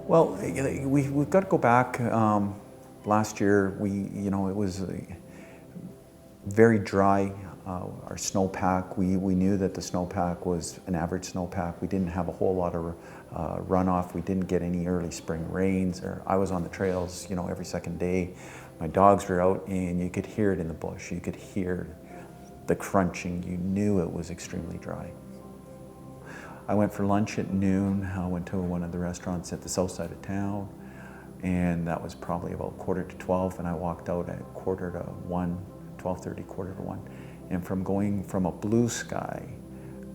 Well, we've got to go back. Last year, it was very dry. Our snowpack, we knew that the snowpack was an average snowpack. We didn't have a whole lot of runoff. We didn't get any early spring rains. I was on the trails, every second day. My dogs were out, and you could hear it in the bush. You could hear the crunching. You knew it was extremely dry. I went for lunch at noon. I went to one of the restaurants at the south side of town, and that was probably about 11:45, and I walked out at 1:45, 12:30, 1:45. And from going from a blue sky,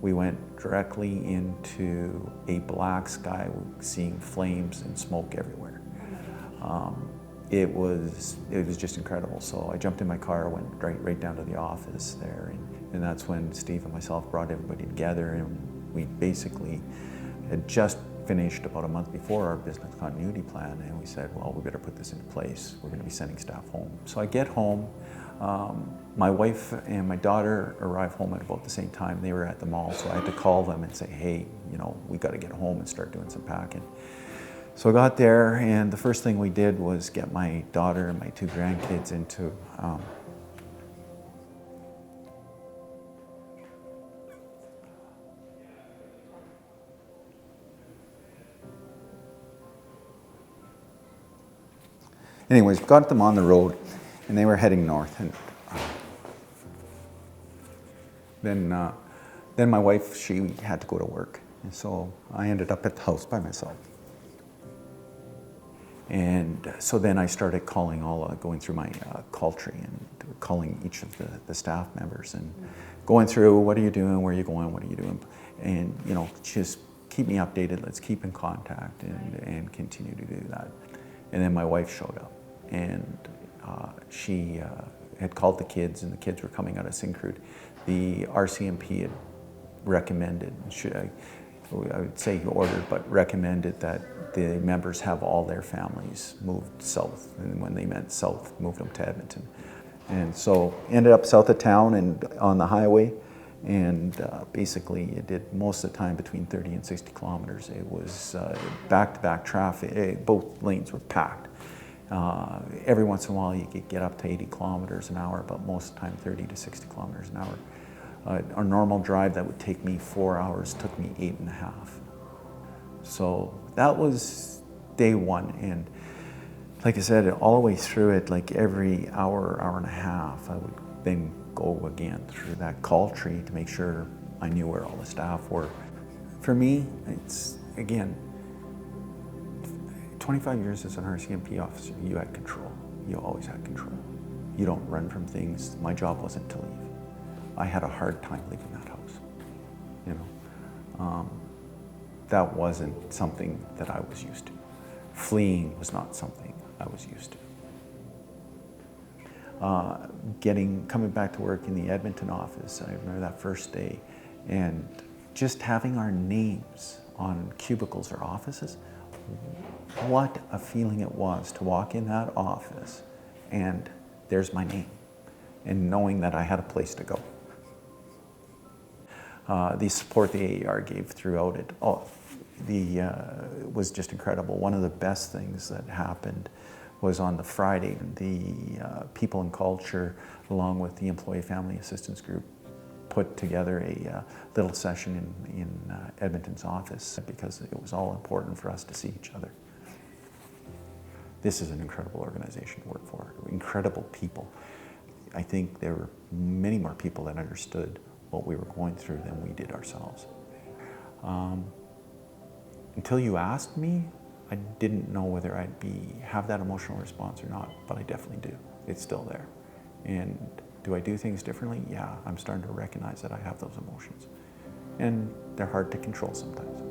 we went directly into a black sky, seeing flames and smoke everywhere. It was just incredible. So I jumped in my car, went right down to the office there, and that's when Steve and myself brought everybody together, and we basically had just finished about a month before our business continuity plan, and we said, well, we better put this into place. We're going to be sending staff home. So I get home. My wife and my daughter arrived home at about the same time. They were at the mall, so I had to call them and say, hey, we got to get home and start doing some packing. So I got there, and the first thing we did was get my daughter and my two grandkids into anyways, got them on the road, and they were heading north. And then my wife, she had to go to work, and so I ended up at the house by myself. And so then I started calling going through my call tree and calling each of the staff members and going through, what are you doing, where are you going, what are you doing, and just keep me updated. Let's keep in contact and continue to do that. And then my wife showed up. And she had called the kids, and the kids were coming out of Syncrude. The RCMP had recommended, I would say he ordered, but recommended that the members have all their families moved south. And when they meant south, moved them to Edmonton. And so ended up south of town and on the highway. And basically it did most of the time between 30 and 60 kilometers. It was back-to-back traffic. Both lanes were packed. Every once in a while you could get up to 80 kilometers an hour, but most of the time 30 to 60 kilometers an hour. A normal drive that would take me 4 hours took me 8.5. So that was day one. And like I said, all the way through it, like every hour and a half, I would then go again through that call tree to make sure I knew where all the staff were. For me, it's, again, 25 years as an RCMP officer, you had control. You always had control. You don't run from things. My job wasn't to leave. I had a hard time leaving that house. That wasn't something that I was used to. Fleeing was not something I was used to. Coming back to work in the Edmonton office, I remember that first day, and just having our names on cubicles or offices, what a feeling it was to walk in that office and there's my name, and knowing that I had a place to go. The support the AER gave throughout it was just incredible. One of the best things that happened was on the Friday, the People and Culture, along with the Employee Family Assistance Group, put together a little session in Edmonton's office because it was all important for us to see each other. This is an incredible organization to work for, incredible people. I think there were many more people that understood what we were going through than we did ourselves. Until you asked me, I didn't know whether I'd have that emotional response or not, but I definitely do. It's still there. And do I do things differently? Yeah, I'm starting to recognize that I have those emotions. And they're hard to control sometimes.